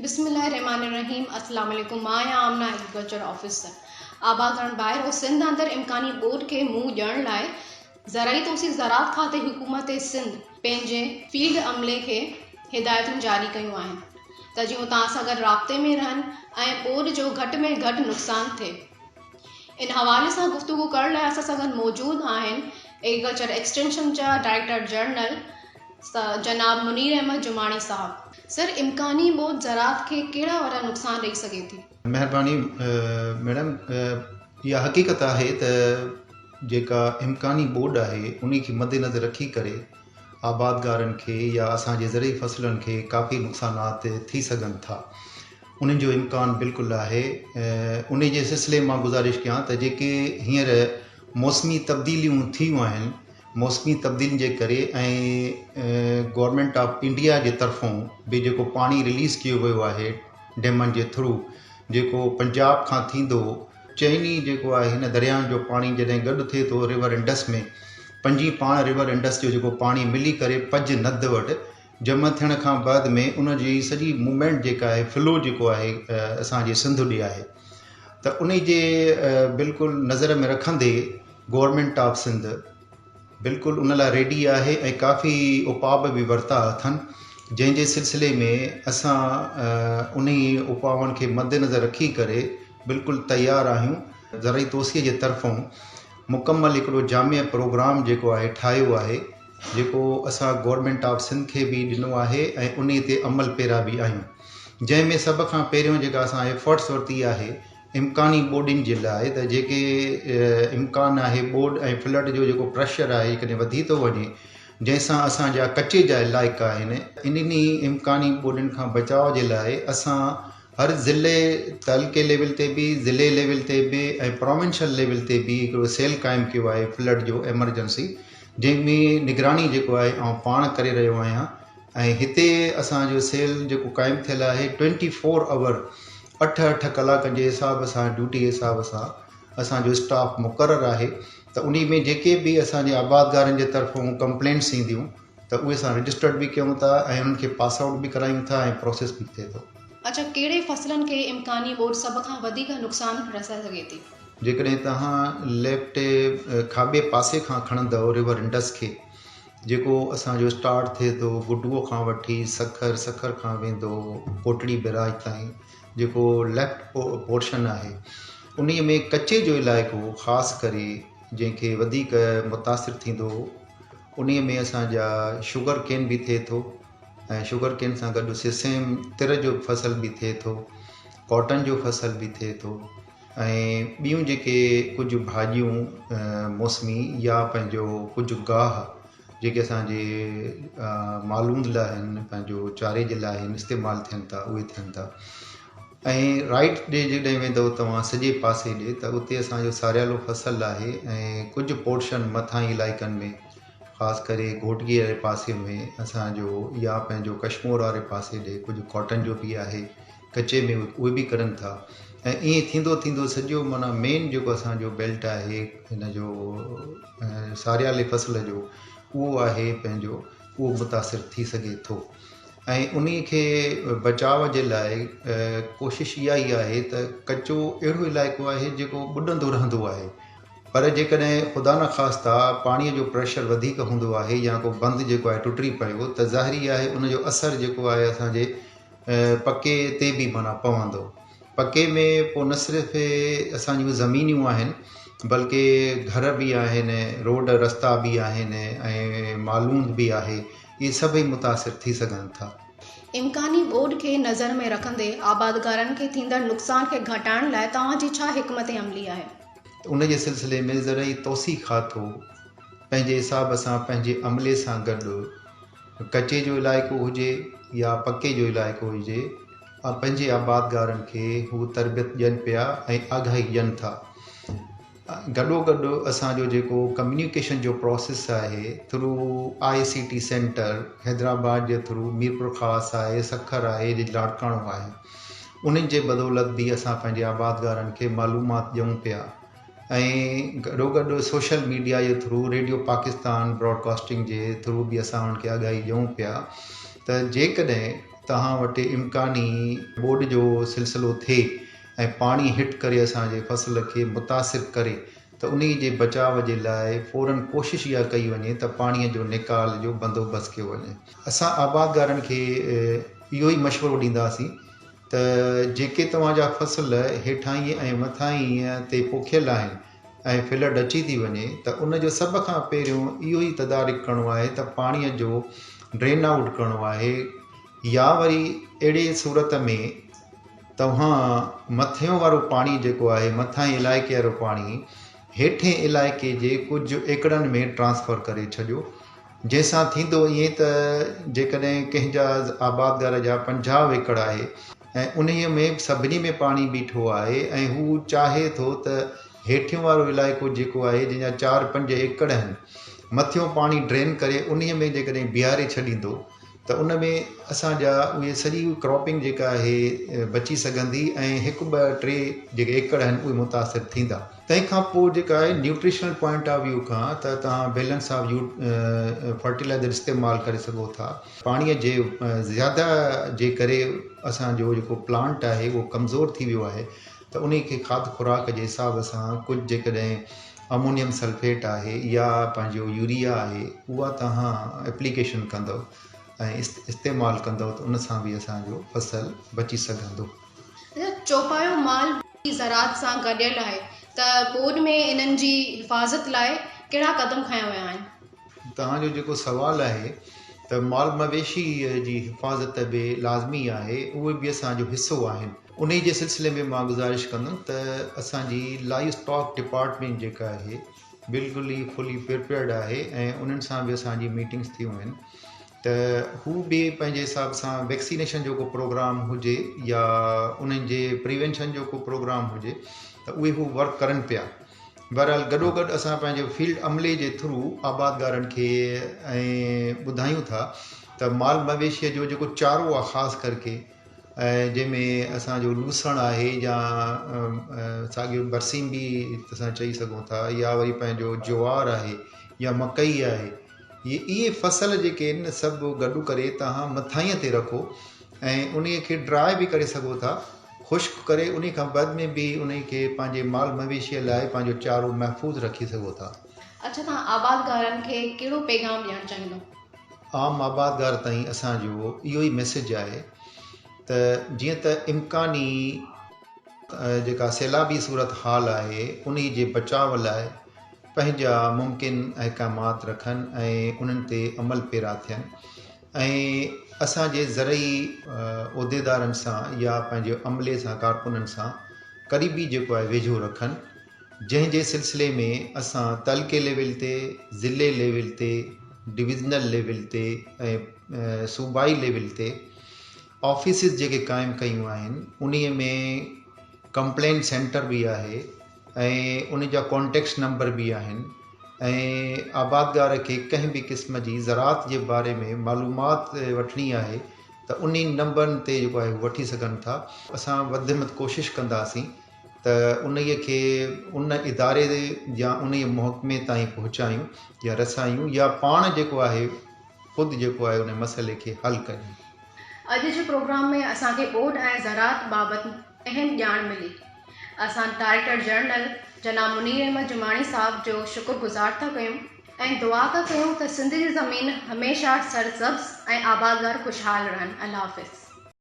बिस्मिल्लाहिर्रहमानिर्रहीम अस्सलाम वालेकुम। मां आमना एग्रीकल्चर ऑफिसर आबादगढ़ ॿाहिरि और सिंध अंदर इम्कानी बोर्ड के मुंहुं ॾियण लाइ ज़राई तौसीफ़ ज़राअत खाते हुकूमत सिंध पंहिंजे फील्ड अमले खे हिदायतूं जारी कयूं आहिनि त जीअं तव्हां सां गॾु राब्ते में रहनि ऐं बोर्ड जो घटि में घटि नुक़सानु थिए। इन हवाले सां गुफ़्तगू करण लाइ असां सां गॾु मौजूदु आहिनि एग्रीकल्चर एक्सटेंशन जा डायरेक्टर जनरल जनाब मुनीर अहमद जुमानी साहब। सर, इम्कानी बोर्ड ज़राअत खे कहिड़ा वॾा नुक़सान ॾेई सघे थी? महिरबानी मैडम, इहा हक़ीक़त आहे त जेका इम्कानी बोर्ड आहे उन खे मद्देनज़र रखी करे आबादगारनि खे या असांजे ज़रई फ़सलुनि खे काफ़ी नुक़सानात थी सघनि था। उन्हनि जो इम्कान बिल्कुलु आहे। उन जे सिलसिले मां गुज़ारिश कयां त जेके हींअर मौसमी तब्दीलियूं थियूं आहिनि, मौसमी तब्दीलियुनि जे करे ऐं गवर्नमेंट ऑफ इंडिया जे तरफ़ों बि जेको पाणी रिलीज़ कयो वियो आहे डैमनि जे थ्रू, जेको पंजाब खां थींदो चइनी जेको आहे हिन दरियाउनि जो पाणी जॾहिं गॾु थिए थो रिवर इंडस में, पंजी पाण रिवर इंडस जो जेको पाणी मिली करे पज नद वटि जमा थियण खां बाद में उन जी सॼी मूवमेंट जेका आहे, फ्लो जेको आहे असांजे सिंध ॾे आहे, त उन जे बिल्कुलु नज़र में रखंदे गवर्नमेंट ऑफ सिंध बिल्कुलु उन लाइ रेडी आहे ऐं काफ़ी उपाउ बि वरिता अथनि, जंहिंजे सिलसिले में असां उन उपाउनि खे मद्देनज़र रखी करे बिल्कुलु तयारु आहियूं। ज़रई तौसीअ जे तरफ़ों मुकमल हिकिड़ो जामिया प्रोग्राम जेको आहे ठाहियो आहे, जेको असां गवर्नमेंट ऑफ सिंध खे बि ॾिनो आहे ऐं उन ते अमल पैरा बि आहियूं। जंहिंमें सभ खां पहिरियों जेका असां एफर्ट्स वरिती आहे इम्कानी बोर्डिंग जे लाइ, त जेके इम्कान आहे बोर्ड ऐं फ्लड जो जेको प्रेशर आहे कॾहिं वधी थो वञे, जंहिंसां असांजा कचे जा इलाइक़ा आहिनि, इन्हनि इम्कानी बोर्डनि खां बचाव जे लाइ असां हर ज़िले तालुके लेवल ते बि, ज़िले लेवल ते बि ऐं प्रोविंशियल लेवल ते बि हिकिड़ो सेल क़ाइमु कयो आहे फ्लड जो एमरजेंसी, जंहिंमें निगरानी जेको आहे आउं पाण करे रहियो आहियां। ऐं हिते असांजो सेल जेको क़ाइमु थियल आहे 24 आवर 8 कलाकनि जे हिसाब सां, ड्यूटी जे हिसाब सां असांजो स्टाफ मुक़ररु आहे। त उन में जेके बि असांजे आबादगारनि जे तरफ़ों कंप्लेंट्स ईंदियूं त उहे असां रजिस्टर्ड बि कयूं था ऐं उन्हनि खे पास आउट बि करायूं था ऐं प्रोसेस बि थिए थो। अच्छा, कहिड़े फ़सलनि खे इम्कानी बोर्ड सभ खां वधीक नुक़सानु रसाए सघे थी? जेकॾहिं तव्हां लेफ्ट खाॿे पासे खां खणंदव रिवर इंडस खे, जेको असांजो स्टार्ट थिए थो गुडुअ खां वठी सखर खां वेंदो कोटड़ी बैराज ताईं, जेको लेफ्ट पोर्शन आहे, उन में कचे जो इलाइक़ो ख़ासि करे जंहिंखे वधीक मुतासिर थींदो, उन में असांजा शुगर केन बि थिए थो ऐं शुगर केन सां गॾु सेम तिर जो फसल बि थिए थो, कॉटन जो फसल बि थिए थो ऐं ॿियूं जेके कुझु भाॼियूं मौसमी या पंहिंजो कुझु गाह जेके असांजे मालूंद लाइ आहिनि, पंहिंजो चारे जे लाइ आहिनि, इस्तेमालु थियनि था, उहे थियनि था। ऐं राइट ॾे जॾहिं वेंदव तव्हां सॼे पासे ॾे, त उते असांजो सारियालो फसल आहे ऐं कुझु पोर्शन मथां इलाइक़नि में, ख़ासि करे घोटगी वारे पासे में असांजो, या पंहिंजो कश्मीर वारे पासे ॾे कुझु कॉटन जो बि आहे, कचे में उहे बि करनि था। ऐं ईअं थींदो थींदो सॼो माना मेन जेको असांजो बेल्ट आहे हिन जो सारियाले फसल जो, उहो आहे पंहिंजो, उहो मुतासिर थी सघे थो। ऐं उन खे बचाव जे लाइ कोशिशि इहा ई आहे त कचो अहिड़ो इलाइक़ो आहे जेको ॿुॾंदो रहंदो आहे, पर जेकॾहिं ख़ुदा न ख़ास्ता पाणीअ जो प्रेशर वधीक हूंदो आहे या को बंदि जेको आहे टुटी पियो, त ज़ाहिरी आहे उन जो असरु जेको आहे असांजे पके ते बि माना पवंदो। पके में पोइ न सिर्फ़ु असांजियूं ज़मीनियूं आहिनि, बल्कि घर बि आहिनि, रोड रस्ता बि आहिनि ऐं मालूंद बि आहे, इहे सभई मुतासिर थी सघनि था। इम्कानी बोर्ड खे नज़र में रखंदे आबादगारनि खे थींदड़ नुक़सान खे घटाइण लाइ तव्हांजी छा हिकमत अमली आहे? उन जे सिलसिले में ज़रई तौसी खातो पंहिंजे हिसाब सां, पंहिंजे अमले सां गॾु कचे जो इलाइक़ो हुजे या पके जो इलाइक़ो हुजे, पंहिंजे आबादगारनि खे हू तरबियत ॾियनि पिया ऐं आगाही ॾियनि था। गॾोगॾु असांजो जेको कम्युनिकेशन जो प्रोसेस आहे थ्रू ICT सेंटर हैदराबाद जे थ्रू, मीरपुर ख़ासि आहे, सखर आहे, लाड़काणो आहे, उन्हनि जे बदौलत बि असां पंहिंजे आबादगारनि खे मालूमात ॾियूं पिया। ऐं गॾोगॾु सोशल मीडिया जे थ्रू, रेडियो पाकिस्तान ब्रॉडकास्टिंग जे थ्रू बि असां उन्हनि खे आगाही ॾियूं पिया त जेकॾहिं तव्हां वटि इम्कानी ॿोॾि जो सिलसिलो थिए ऐं पाणी हिट करे असांजे फसल खे मुतासिर करे त उन जे बचाव जे लाइ फ़ौरन कोशिशि इहा कई वञे त पाणीअ जो निकाल जो बंदोबस्तु कयो वञे। असां आबादगारनि खे इहो ई मशवरो ॾींदासीं त जेके तव्हांजा फसल हेठां ऐं मथां ते पोखियल आहिनि ऐं फ्लड अची थी वञे त उन जो सभ खां पहिरियों इहो ई तदारिक करिणो आहे त पाणीअ जो ड्रेन आउट करिणो आहे, या वरी अहिड़े सूरत में तव्हां मथियों वारो पाणी जेको आहे मथां इलाइक़े वारो पाणी हेठें इलाइक़े जे कुझु एकड़नि में ट्रांसफर करे छॾियो, जंहिंसां थींदो ईअं त जेकॾहिं कंहिंजा आबादगार जा 50 एकड़ आहे ऐं उन्हीअ में सभिनी में पाणी बीठो आहे ऐं हू चाहे थो त हेठियों वारो इलाइक़ो जेको आहे जंहिंजा 4-5 एकड़ आहिनि मथियों पाणी ड्रेन करे उन्हीअ में जेकॾहिं बीहारे छॾींदो त उन में असांजा उहे सॼी क्रॉपिंग जेका आहे बची सघंदी ऐं 1-2-3 जेके एकड़ आहिनि उहे मुतासिर थींदा। तंहिंखां पोइ जेका आहे न्यूट्रिशनल पॉइंट ऑफ व्यू खां त तव्हां बैलेंस ऑफ फर्टिलाइज़र इस्तेमालु करे सघो था। पाणीअ जे ज़्यादा जे करे असांजो जेको प्लांट आहे उहो कमज़ोर थी वियो आहे त उन खे खाद खुराक जे हिसाब सां कुझु जेकॾहिं अमोनियम सल्फेट आहे या पंहिंजो यूरिया आहे उहा तव्हां एप्लीकेशन कंदव ऐं इस्तेमालु कंदव त उन सां बि असांजो फसल बची सघंदो। चौपायो माल ज़रात सां गॾियल आहे त ॿोॾि में इन्हनि जी हिफ़ाज़त लाइ कहिड़ा क़दम खया विया आहिनि? तव्हांजो जेको सुवालु आहे त माल मवेशी जी हिफ़ाज़त बि लाज़मी आहे, उहे बि असांजो हिसो आहिनि। उन जे सिलसिले में मां गुज़ारिश कंदुमि त असांजी लाइव स्टॉक डिपार्टमेंट जेका आहे बिल्कुलु ई फुली प्रिपेयर्ड आहे ऐं उन्हनि सां बि असांजी मीटिंग्स थियूं आहिनि त हू बि पंहिंजे हिसाब सां वैक्सीनेशन जो को प्रोग्राम हुजे या उन्हनि जे प्रिवेंशन जो को प्रोग्राम हुजे त उहे हू वर्क करनि पिया। बहरहाल गॾोगॾु असां पंहिंजे फील्ड अमले जे थ्रू आबादगारनि खे ऐं ॿुधायूं था त माल मवेशीअ जो जेको चारो आहे ख़ासि करके जंहिंमें असांजो लूसण आहे या साॻियो बरसीम बि असां चई सघूं था या वरी पंहिंजो ज्वार आहे या मकई आहे, इहे फसल जेके आहिनि सभु गॾु करे तव्हां मथाईअ ते रखो ऐं उन खे ड्राई बि करे सघो था, ख़ुश्क करे उन खां बाद में बि उन खे पंहिंजे माल मवेशीअ लाइ पंहिंजो चारो महफ़ूज़ रखी सघो था। अच्छा, तव्हां आबादगारनि खे कहिड़ो पैगाम ॾियणु चाहींदो? आम आबादगार ताईं असांजो इहो ई मैसेज आहे त जीअं त इम्कानी जेका सैलाबी सूरत हाल आहे उन जे बचाव लाइ पंहिंजा मुमकिन अहकामात रखनि ऐं उन्हनि ते अमल पैरा थियनि ऐं असांजे ज़रई उहिदेदारनि सां या पंहिंजे अमले सां कारकुननि सां क़रीबी जेको आहे वेझो रखनि, जंहिंजे सिलसिले में असां तलके लेवल ते, ज़िले लेवल ते, डिविज़नल लेवल ते ऐं सूबाई लेवल ते ऑफिसिस जेके क़ाइमु कयूं आहिनि उन्हीअ में कंप्लेंट सेंटर बि आहे ऐं उन जा कॉन्टेक्ट नंबर बि आहिनि ऐं आबादगार खे कंहिं बि क़िस्म जी ज़रात जे बारे में मालूमात वठणी आहे त उन नंबरनि ते जेको आहे वठी सघनि था। असां वधि में वधि कोशिशि कंदासीं त उन्हीअ खे उन इदारे या उन महकमे ताईं पहुचायूं या रसायूं या पाण जेको आहे ख़ुदि जेको आहे उन मसइले खे हल कयूं। अॼु जे प्रोग्राम में असांखे ॿोॾि ऐं ज़रात बाबति अहम ॼाण मिली। असां डायरेक्टर जनरल जनाब मुनीर अहमद जुमाणी साहब जो शुक्रगुज़ार था कयूं ऐं दुआ था कयूं त सिंध जी ज़मीन हमेशह सरसब्ज़ ऐं आबादगार ख़ुशहाल रहनि। अल्लाह हाफ़िज़।